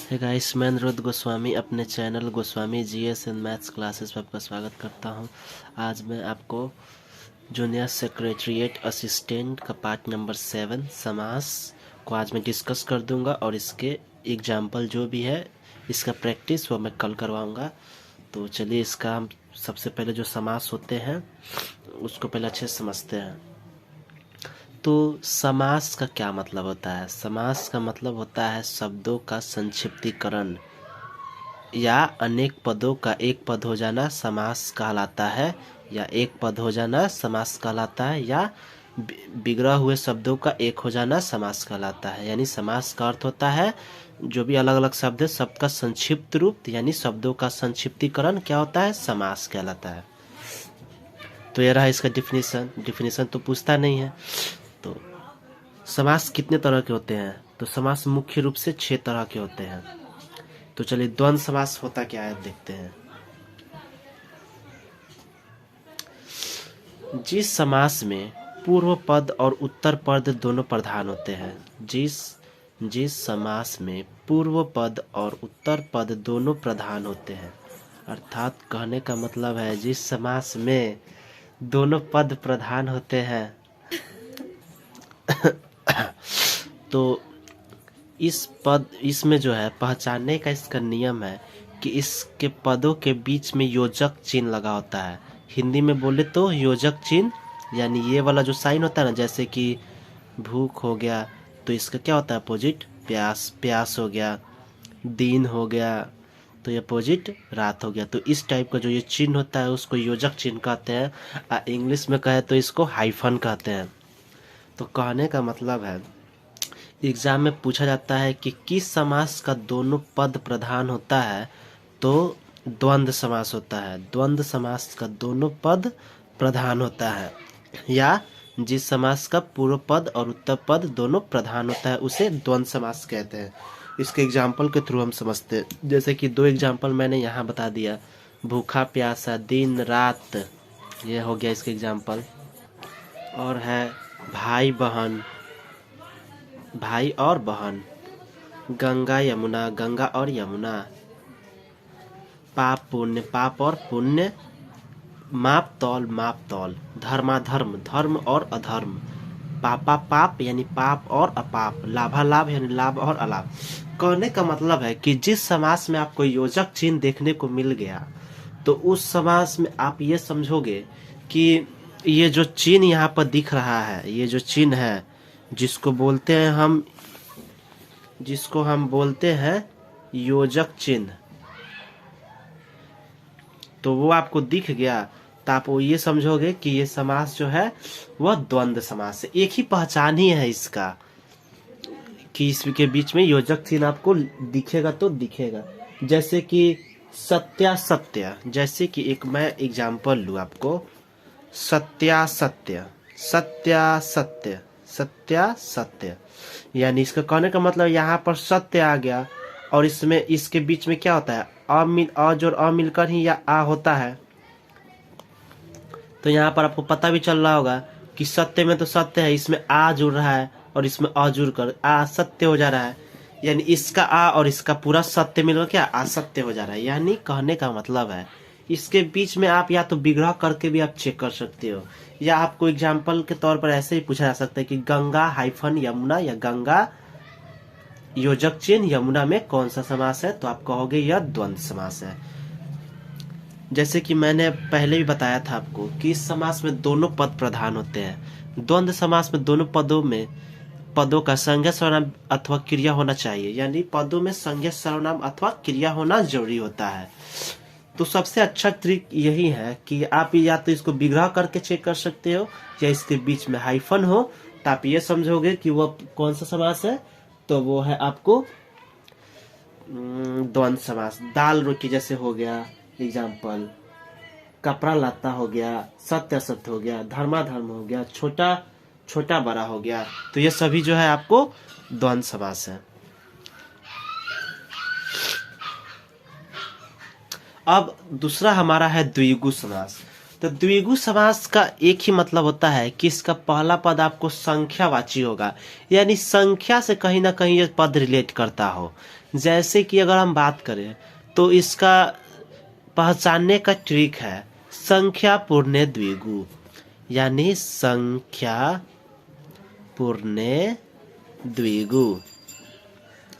Hey guys, मैं अनिरुद्ध गोस्वामी अपने channel Goswami GS and maths classes पर आपका स्वागत करता हूं। आज मैं आपको जूनियर सेक्रेटरीट असिस्टेंट का पार्ट नंबर 7 समास को आज मैं डिस्कस कर दूंगा और इसके एग्जाम्पल जो भी है इसका प्रैक्टिस वो मैं कल करवाऊंगा। तो चलिए इसका हम सबसे पहले जो समास होते हैं उसको पहले अच्छे से समझते हैं। तो समास का क्या मतलब होता है? समास का मतलब होता है शब्दों का संक्षिप्तीकरण या अनेक पदों का एक पद हो जाना समास कहलाता है, या एक पद हो जाना समास कहलाता है, या बिगड़ा हुए शब्दों का एक हो जाना समास कहलाता है। यानी समास का अर्थ होता है जो भी अलग अलग शब्द है सबका संक्षिप्त रूप, यानी शब्दों का संक्षिप्तीकरण क्या होता है? समास कहलाता है। तो ये रहा इसका डिफिनीशन तो पूछता नहीं है। तो समास कितने तरह के होते हैं? तो समास मुख्य रूप से 6 तरह के होते हैं। तो चलिए द्वंद्व समास होता क्या है देखते हैं। जिस समास में पूर्व पद और उत्तर पद दोनों प्रधान होते हैं, जिस समास में पूर्व पद और उत्तर पद दोनों प्रधान होते हैं, अर्थात कहने का मतलब है जिस समास में दोनों पद प्रधान होते हैं तो इसमें जो है पहचानने का इसका नियम है कि इसके पदों के बीच में योजक चिन्ह लगा होता है। हिंदी में बोले तो योजक चिन्ह, यानी ये वाला जो साइन होता है ना, जैसे कि भूख हो गया तो इसका क्या होता है अपोजिट? प्यास हो गया। दिन हो गया तो ये अपोजिट रात हो गया। तो इस टाइप का जो ये चिन्ह होता है उसको योजक चिन्ह कहते हैं। इंग्लिश में कहे तो इसको हाइफन कहते हैं। तो कहने का मतलब है एग्जाम में पूछा जाता है कि किस समास का दोनों पद प्रधान होता है, तो द्वंद्व समास होता है। द्वंद्व समास का दोनों पद प्रधान होता है, या जिस समास का पूर्व पद और उत्तर पद दोनों प्रधान होता है उसे द्वंद्व समास कहते हैं। इसके एग्जाम्पल के थ्रू हम समझते हैं। जैसे कि 2 एग्जाम्पल मैंने यहाँ बता दिया, भूखा प्यासा, दिन रात, ये हो गया इसके एग्जाम्पल। और है भाई और बहन, गंगा यमुना, गंगा और यमुना, पाप और पुण्य, माप तौल, धर्माधर्म, धर्म और अधर्म, पापा पाप यानी पाप और अपाप, लाभालाभ यानी लाभ और अलाभ। कहने का मतलब है कि जिस समास में आपको योजक चिन्ह देखने को मिल गया तो उस समास में आप ये समझोगे कि ये जो चिन्ह यहाँ पर दिख रहा है, ये जो चिन्ह है जिसको हम बोलते हैं योजक चिन्ह, तो वो आपको दिख गया तो आप वो ये समझोगे कि ये समास जो है वह द्वंद्व समास है। एक ही पहचान ही है इसका कि इसके बीच में योजक चिन्ह आपको दिखेगा तो दिखेगा। जैसे कि सत्यासत्य, जैसे कि एक मैं एग्जाम्पल लूँ आपको, सत्यासत्य, सत्यासत्य, सत्यासत्य, यानी इसका कहने का मतलब यहाँ पर सत्य आ गया और इसमें इसके बीच में क्या होता है? अ जोड़ अ मिलकर ही या आ होता है। तो यहाँ पर आपको पता भी चल रहा होगा कि सत्य में तो सत्य है, इसमें आ जुड़ रहा है और इसमें अ जुड़ कर आ सत्य हो जा रहा है। यानी इसका आ और इसका पूरा सत्य मिलकर क्या असत्य हो जा रहा है। यानी कहने का मतलब है इसके बीच में आप या तो विग्रह करके भी आप चेक कर सकते हो, या आपको एग्जाम्पल के तौर पर ऐसे ही पूछा जा सकता है कि गंगा हाइफन यमुना, या गंगा योजक चिन्ह यमुना में कौन सा समास है, तो आप कहोगे यह द्वंद्व समास है। जैसे कि मैंने पहले भी बताया था आपको कि इस समास में दोनों पद प्रधान होते हैं। द्वंद्व समास में दोनों पदों का संज्ञा सर्वनाम अथवा क्रिया होना चाहिए, यानी पदों में संज्ञा सर्वनाम अथवा क्रिया होना जरूरी होता है। तो सबसे अच्छा ट्रिक यही है कि आप या तो इसको विग्रह करके चेक कर सकते हो, या इसके बीच में हाइफन हो तो आप ये समझोगे कि वो कौन सा समास है, तो वो है आपको द्वंद्व समास। दाल रोटी जैसे हो गया एग्जाम्पल, कपड़ा लत्ता हो गया, सत्य असत्य हो गया, धर्माधर्म हो गया, छोटा बड़ा हो गया, तो ये सभी जो है आपको द्वंद्व समास है। अब दूसरा हमारा है द्विगु समास। तो द्विगु समास का एक ही मतलब होता है कि इसका पहला पद आपको संख्यावाची होगा, यानी संख्या से कहीं ना कहीं ये पद रिलेट करता हो। जैसे कि अगर हम बात करें तो इसका पहचानने का ट्रिक है संख्या पूर्णे द्विगु, यानी संख्या पूर्णे द्विगु।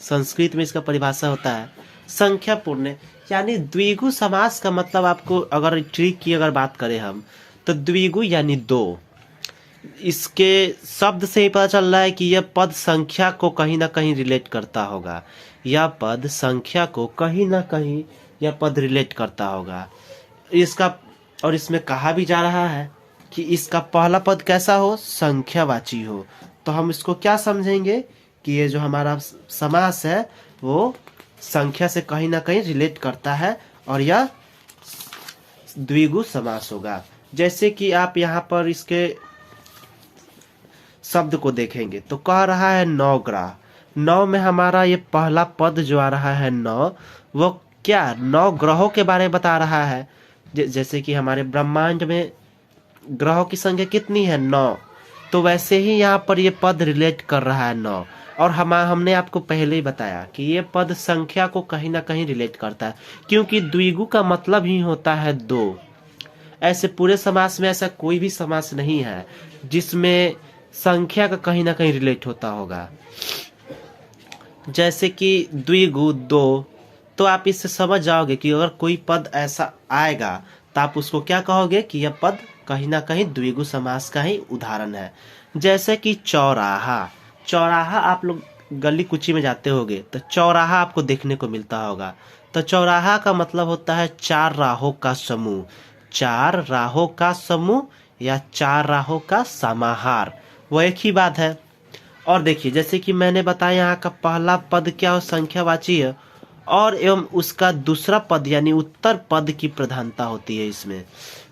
संस्कृत में इसका परिभाषा होता है संख्या पूर्णे, यानी द्विगु समास का मतलब आपको अगर ट्रिक की अगर बात करें हम तो द्विगु यानी दो। इसके शब्द से ही पता चल रहा है कि यह पद संख्या को कहीं ना कहीं रिलेट करता होगा, यह पद संख्या को कहीं ना कहीं यह पद रिलेट करता होगा इसका। और इसमें कहा भी जा रहा है कि इसका पहला पद कैसा हो, संख्यावाची हो। तो हम इसको क्या समझेंगे कि ये जो हमारा समास है वो संख्या से कहीं ना कहीं रिलेट करता है और यह द्विगु समास होगा। जैसे कि आप यहाँ पर इसके शब्द को देखेंगे तो कह रहा है नौ ग्रह। नौ में हमारा ये पहला पद जो आ रहा है नौ, वो क्या नौ ग्रहों के बारे में बता रहा है। जैसे कि हमारे ब्रह्मांड में ग्रहों की संख्या कितनी है, 9। तो वैसे ही यहाँ पर ये पद रिलेट कर रहा है 9। और हमने आपको पहले ही बताया कि ये पद संख्या को कहीं ना कहीं रिलेट करता है, क्योंकि द्विगु का मतलब ही होता है दो। ऐसे पूरे समास में ऐसा कोई भी समास नहीं है जिसमें संख्या का कहीं ना कहीं रिलेट होता होगा। जैसे कि द्विगु दो, तो आप इससे समझ जाओगे कि अगर कोई पद ऐसा आएगा तो आप उसको क्या कहोगे कि यह पद कहीं ना कहीं द्विगु समास का ही उदाहरण है। जैसे कि चौराहा। चौराहा आप लोग गली कुची में जाते होगे तो चौराहा आपको देखने को मिलता होगा। तो चौराहा का मतलब होता है चार राहों का समूह, चार राहों का समूह या चार राहों का समाहार, वो एक ही बात है। और देखिए जैसे कि मैंने बताया यहाँ का पहला पद क्या हो, संख्यावाची है, और एवं उसका दूसरा पद यानी उत्तर पद की प्रधानता होती है।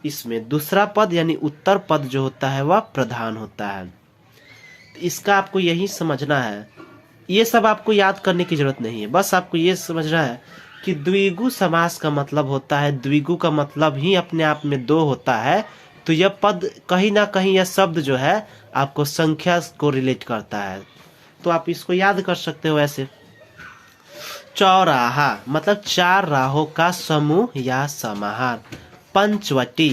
इसमें दूसरा पद यानी उत्तर पद जो होता है वह प्रधान होता है। इसका आपको यही समझना है, ये सब आपको याद करने की जरूरत नहीं है, बस आपको ये समझना है कि द्विगु समास का मतलब होता है, द्विगु का मतलब ही अपने आप में दो होता है। तो यह पद कहीं ना कहीं यह शब्द जो है आपको संख्या को रिलेट करता है, तो आप इसको याद कर सकते हो ऐसे। चौराहा मतलब चार राहों का समूह या समाहार। पंचवटी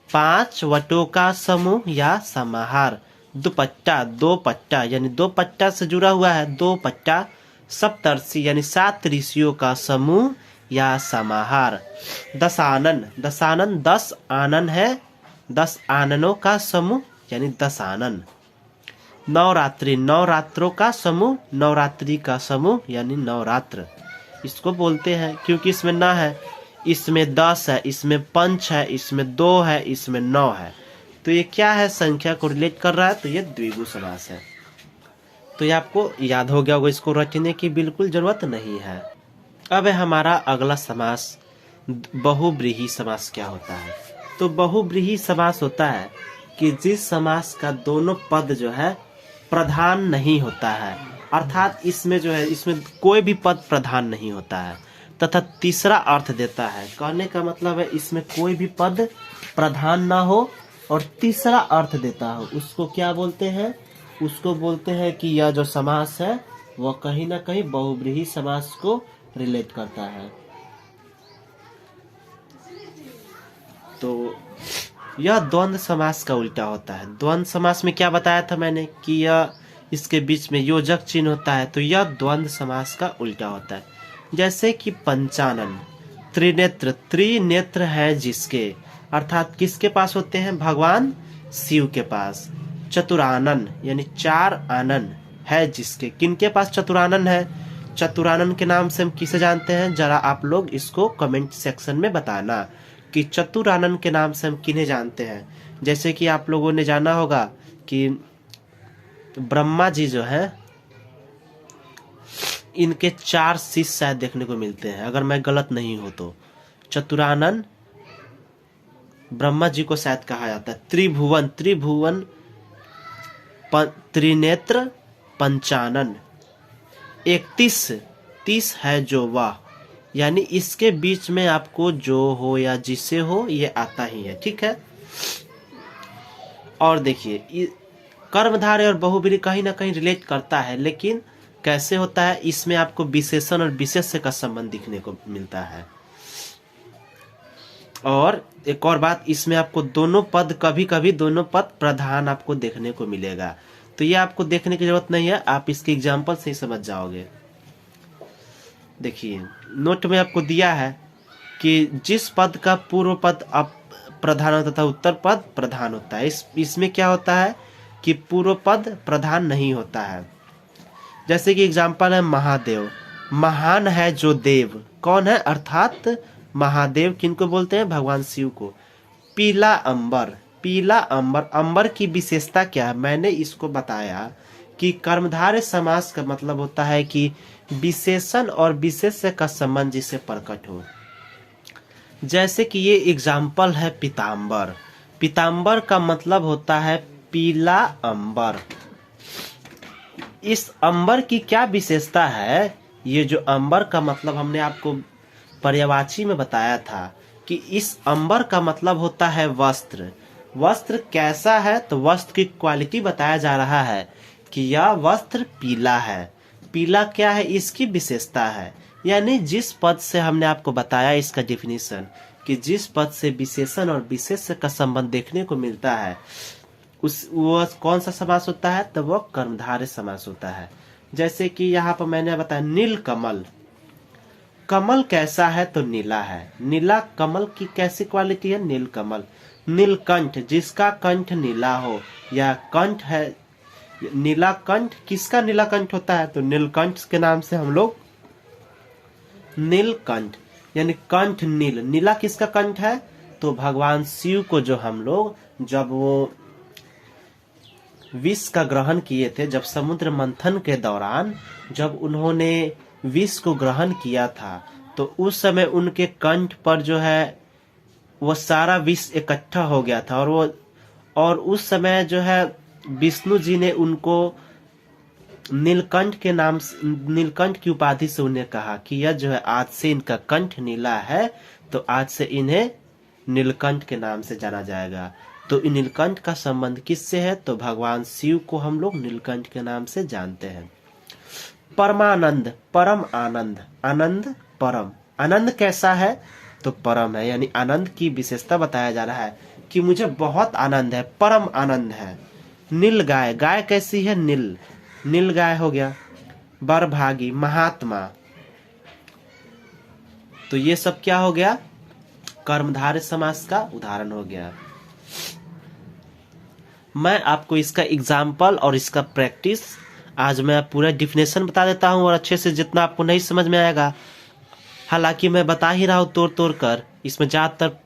पांच वटों का समूह या समाहार। दुपट्टा दो पट्टा यानी दो पट्टा से जुड़ा हुआ है, दो पट्टा। सप्तर्षि यानी सात ऋषियों का समूह या समाहार। दशानन दशानन 10 आनन है, 10 आननों का समूह यानी दशानन। नवरात्रि नवरात्रों का समूह, नवरात्रि का समूह यानी नवरात्र इसको बोलते हैं, क्योंकि इसमें न है, इसमें 10 है, इसमें पंच है, इसमें 2 है, इसमें 9 है। तो ये क्या है, संख्या को रिलेट कर रहा है, तो ये द्विगु समास है। तो ये आपको याद हो गया होगा, इसको रटने की बिल्कुल जरूरत नहीं है। अब है हमारा अगला समास बहुब्रीहि समास। क्या होता है, तो बहुब्रीहि समास होता है कि जिस समास का दोनों पद जो है प्रधान नहीं होता है, अर्थात इसमें जो है इसमें कोई भी पद प्रधान नहीं होता है तथा तीसरा अर्थ देता है। कहने का मतलब है इसमें कोई भी पद प्रधान ना हो और तीसरा अर्थ देता हो, उसको क्या बोलते हैं, उसको बोलते हैं कि यह जो समास है वह कहीं ना कहीं बहुब्रीहि समास को रिलेट करता है। तो यह द्वंद्व समास का उल्टा होता है। द्वंद्व समास में क्या बताया था मैंने कि यह इसके बीच में योजक चिन्ह होता है, तो यह द्वंद्व समास का उल्टा होता है। जैसे कि पंचानन त्रिनेत्र, त्रिनेत्र है जिसके, अर्थात किसके पास होते हैं, भगवान शिव के पास। चतुरानन यानी 4 आनन है जिसके, किनके पास चतुरानन है, चतुरानन के नाम से हम किसे जानते हैं, जरा आप लोग इसको कमेंट सेक्शन में बताना कि चतुरानन के नाम से हम किन्हें जानते हैं। जैसे कि आप लोगों ने जाना होगा कि ब्रह्मा जी जो है इनके 4 शिष्य शायद देखने को मिलते हैं, अगर मैं गलत नहीं हो तो। चतुरानन ब्रह्मा जी को शायद कहा जाता है। त्रिभुवन त्रिभुवन त्रिनेत्र पंचानन। 31 है जो वह, यानी इसके बीच में आपको जो हो या जिसे हो ये आता ही है, ठीक है। और देखिए कर्मधारय और बहुब्रीहि कहीं ना कहीं रिलेट करता है, लेकिन कैसे होता है, इसमें आपको विशेषण और विशेष्य का संबंध दिखने को मिलता है। और एक और बात, इसमें आपको दोनों पद, कभी कभी दोनों पद प्रधान आपको देखने को मिलेगा। तो ये आपको देखने की जरूरत नहीं है, आप इसके एग्जाम्पल से ही समझ जाओगे। देखिए नोट में आपको दिया है कि जिस पद का पूर्व पद अब प्रधान होता था, उत्तर पद प्रधान होता है। इसमें क्या होता है कि पूर्व पद प्रधान नहीं होता है। जैसे कि एग्जाम्पल है महादेव, महान है जो देव, कौन है, अर्थात महादेव किनको बोलते हैं, भगवान शिव को। पीला अंबर, पीला अंबर, अंबर की विशेषता क्या है, मैंने इसको बताया कि कर्मधारय समास का मतलब होता है कि विशेषण और विशेष्य का संबंध जिसे प्रकट हो। जैसे कि ये एग्जाम्पल है पीताम्बर, पीताम्बर का मतलब होता है पीला अंबर। इस अंबर की क्या विशेषता है, ये जो अंबर का मतलब हमने आपको पर्यायवाची में बताया था कि इस अंबर का मतलब होता है वस्त्र। वस्त्र कैसा है, तो वस्त्र की क्वालिटी बताया जा रहा है कि यह वस्त्र पीला है। पीला क्या है, इसकी विशेषता है। यानी जिस पद से हमने आपको बताया इसका डेफिनेशन कि जिस पद से विशेषण और विशेष्य का संबंध देखने को मिलता है वो कौन सा समास होता है, तो वो कर्मधारय समास होता है। जैसे कि यहाँ पर मैंने बताया नील कमल, कमल कैसा है, तो नीला है। नीला कमल की कैसी क्वालिटी है, नील कमल। नीलकंठ, जिसका कंठ नीला हो, या कंठ है नीला कंठ, किसका नीला कंठ होता है, तो नीलकंठ के नाम से हम लोग नीलकंठ, यानी कंठ नील। नीला किसका कंठ है, तो भगवान शिव को जो हम लोग जब वो विष का ग्रहण किए थे, जब समुद्र मंथन के दौरान जब उन्होंने विष को ग्रहण किया था, तो उस समय उनके कंठ पर जो है वो सारा विष इकट्ठा हो गया था। और उस समय जो है विष्णु जी ने उनको नीलकंठ के नाम से, नीलकंठ की उपाधि से उन्हें कहा कि यह जो है आज से इनका कंठ नीला है, तो आज से इन्हें नीलकंठ के नाम से जाना जाएगा। तो नीलकंठ का संबंध किससे है, तो भगवान शिव को हम लोग नीलकंठ के नाम से जानते हैं। परमानंद, परम आनंद, आनंद परम, आनंद कैसा है, तो परम है। यानी आनंद की विशेषता बताया जा रहा है कि मुझे बहुत आनंद है, परम आनंद है। नील गाय, गाय कैसी है, नील, नील गाय हो गया। बरभागी, महात्मा, तो ये सब क्या हो गया, कर्मधारय समास का उदाहरण हो गया। मैं आपको इसका एग्जाम्पल और इसका प्रैक्टिस आज मैं पूरा डिफिनेशन बता देता हूं, और अच्छे से जितना आपको नहीं समझ में आएगा, हालांकि मैं बता ही रहा हूं तोड़ तोड़ कर, इसमें ज़्यादातर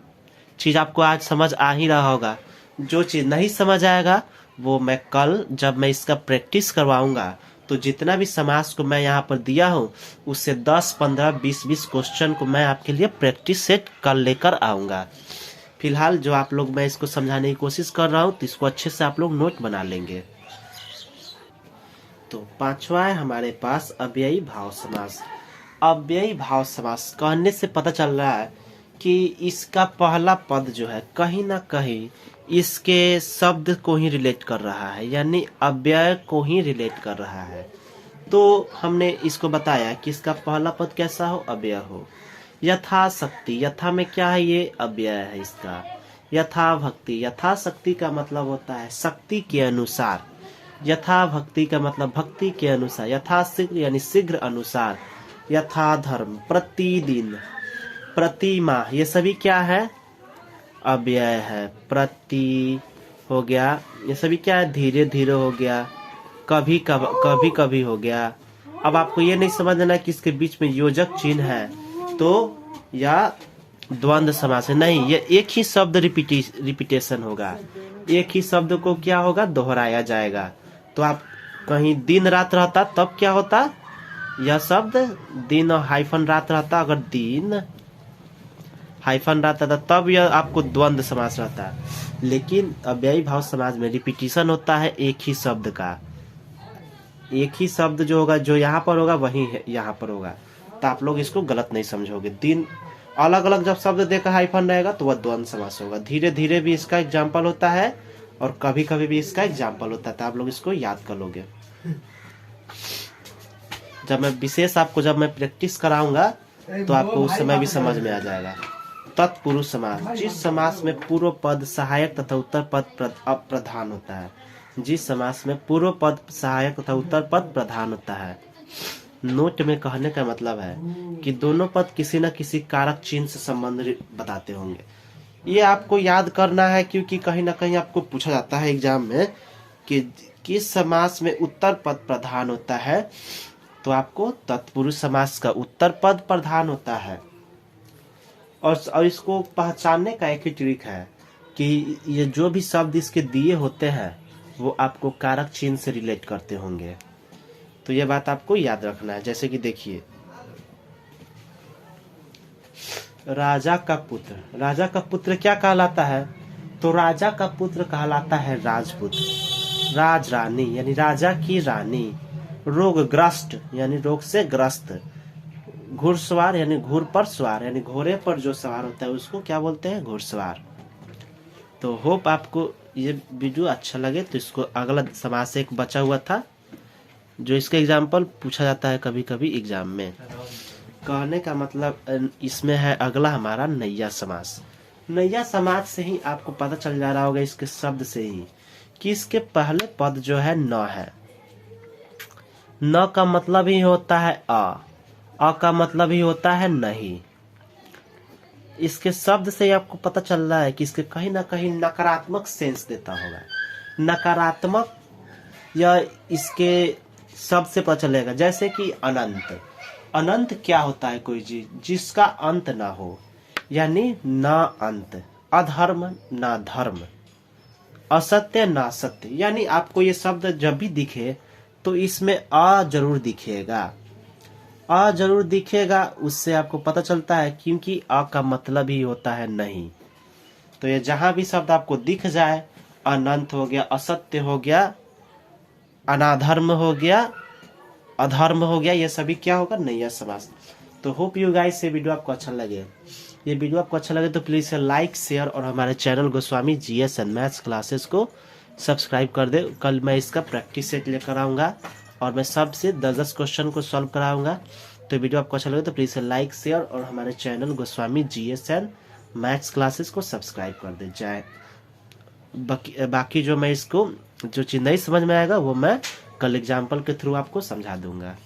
चीज़ आपको आज समझ आ ही रहा होगा। जो चीज़ नहीं समझ आएगा वो मैं कल जब मैं इसका प्रैक्टिस करवाऊंगा, तो जितना भी समास को मैं यहाँ पर दिया हूँ उससे 10, 15, 20 क्वेश्चन को मैं आपके लिए प्रैक्टिस सेट कर लेकर आऊँगा। फिलहाल जो आप लोग, मैं इसको समझाने की कोशिश कर रहा हूँ, तो इसको अच्छे से आप लोग नोट बना लेंगे। तो पांचवा है हमारे पास अव्ययी भाव समास। अव्ययी भाव समास कहने से पता चल रहा है कि इसका पहला पद जो है कहीं ना कहीं इसके शब्द को ही रिलेट कर रहा है, यानी अव्यय को ही रिलेट कर रहा है। तो हमने इसको बताया कि इसका पहला पद कैसा हो, अव्यय हो। यथाशक्ति, यथा में क्या है, ये अव्यय है इसका। यथा भक्ति, यथाशक्ति का मतलब होता है शक्ति के अनुसार। यथा भक्ति का मतलब भक्ति के अनुसार। यथाशीघ्र यानी शीघ्र अनुसार। यथा धर्म, प्रतिदिन। प्रतिमा, ये सभी क्या है, अव्यय है। प्रति हो गया, ये सभी क्या है, धीरे धीरे हो गया। कभी कभी हो गया। अब आपको ये नहीं समझना कि इसके बीच में योजक चिन्ह है तो या द्वंद्व समास है, नहीं, ये एक ही शब्द रिपीटेशन होगा। एक ही शब्द को क्या होगा, दोहराया जाएगा। तो आप कहीं दिन रात रहता तब क्या होता, यह शब्द दिन और हाइफन रात रहता, अगर दिन हाइफन रहता था तब यह आपको द्वंद्व समास रहता। लेकिन अव्ययी भाव समास में रिपीटिशन होता है एक ही शब्द का। एक ही शब्द जो होगा, जो यहाँ पर होगा वही यहाँ पर होगा, तो आप लोग इसको गलत नहीं समझोगे। दिन अलग अलग जब शब्द देकर हाइफन रहेगा तो वह द्वंद्व समास होगा। धीरे धीरे भी इसका एग्जाम्पल होता है और कभी कभी भी इसका एग्जाम्पल होता है, तो आप लोग इसको याद कर लोगे। जब मैं विशेष आपको जब मैं प्रैक्टिस कराऊंगा तो आपको उस समय भी समझ में आ जाएगा। तत्पुरुष समास, जिस समास में पूर्व पद सहायक तथा उत्तर पद प्रधान होता है। जिस समास में पूर्व पद सहायक तथा उत्तर पद प्रधान होता है। नोट में कहने का मतलब है कि दोनों पद किसी न किसी कारक चिन्ह से संबंध बताते होंगे। ये आपको याद करना है क्योंकि कहीं ना कहीं आपको पूछा जाता है एग्जाम में कि किस समास में उत्तर पद प्रधान होता है, तो आपको तत्पुरुष समास का उत्तर पद प्रधान होता है। और इसको पहचानने का एक ही ट्रिक है कि ये जो भी शब्द इसके दिए होते हैं वो आपको कारक चिन्ह से रिलेट करते होंगे, तो ये बात आपको याद रखना है। जैसे कि देखिए, राजा का पुत्र, राजा का पुत्र क्या कहलाता है? तो राजा का पुत्र कहलाता है राजपुत्र। राज रानी यानी राजा की रानी। रोगग्रस्त यानी रोग से ग्रस्त। घुड़सवार यानी घुड़ पर सवार यानी घोड़े पर जो सवार होता है उसको क्या बोलते हैं? घुड़सवार। तो होप आपको ये वीडियो अच्छा लगे। तो इसको अगला समास एक बचा हुआ था जो इसका एग्जाम्पल पूछा जाता है कभी कभी एग्जाम में। कहने का मतलब इसमें है अगला हमारा नैया समास। नैया समास से ही आपको पता चल जा रहा होगा इसके शब्द से ही कि इसके पहले पद जो है न है। न का मतलब ही होता है अ का मतलब ही होता है नहीं। इसके शब्द से ही आपको पता चल रहा है कि इसके कहीं ना कहीं नकारात्मक सेंस देता होगा। नकारात्मक या इसके शब्द से पता चलेगा। जैसे कि अनंत। अनंत क्या होता है? कोई चीज जिसका अंत ना हो, यानी ना अंत। अधर्म ना धर्म, असत्य ना सत्य। यानी आपको ये शब्द जब भी दिखे तो इसमें अ जरूर दिखेगा। अ जरूर दिखेगा, उससे आपको पता चलता है क्योंकि अ का मतलब ही होता है नहीं। तो ये जहां भी शब्द आपको दिख जाए, अनंत हो गया, असत्य हो गया, अनाधर्म हो गया, अधर्म हो गया, ये सभी क्या होगा? नैया समास। तो होप यू गाइस ये वीडियो आपको अच्छा लगे। ये वीडियो आपको अच्छा लगे तो प्लीज लाइक शेयर और हमारे channel Goswami GS and maths classes को सब्सक्राइब कर दे। कल मैं इसका प्रैक्टिस सेट लेकर आऊँगा और मैं सबसे 10-10 क्वेश्चन को सॉल्व कराऊंगा। तो वीडियो आपको अच्छा लगे तो प्लीज लाइक शेयर और हमारे channel Goswami GS and maths classes को सब्सक्राइब कर दे जाए। बाकी जो मैं इसको जो चीज नहीं समझ में आएगा वो मैं कल एग्जाम्पल के थ्रू आपको समझा दूंगा।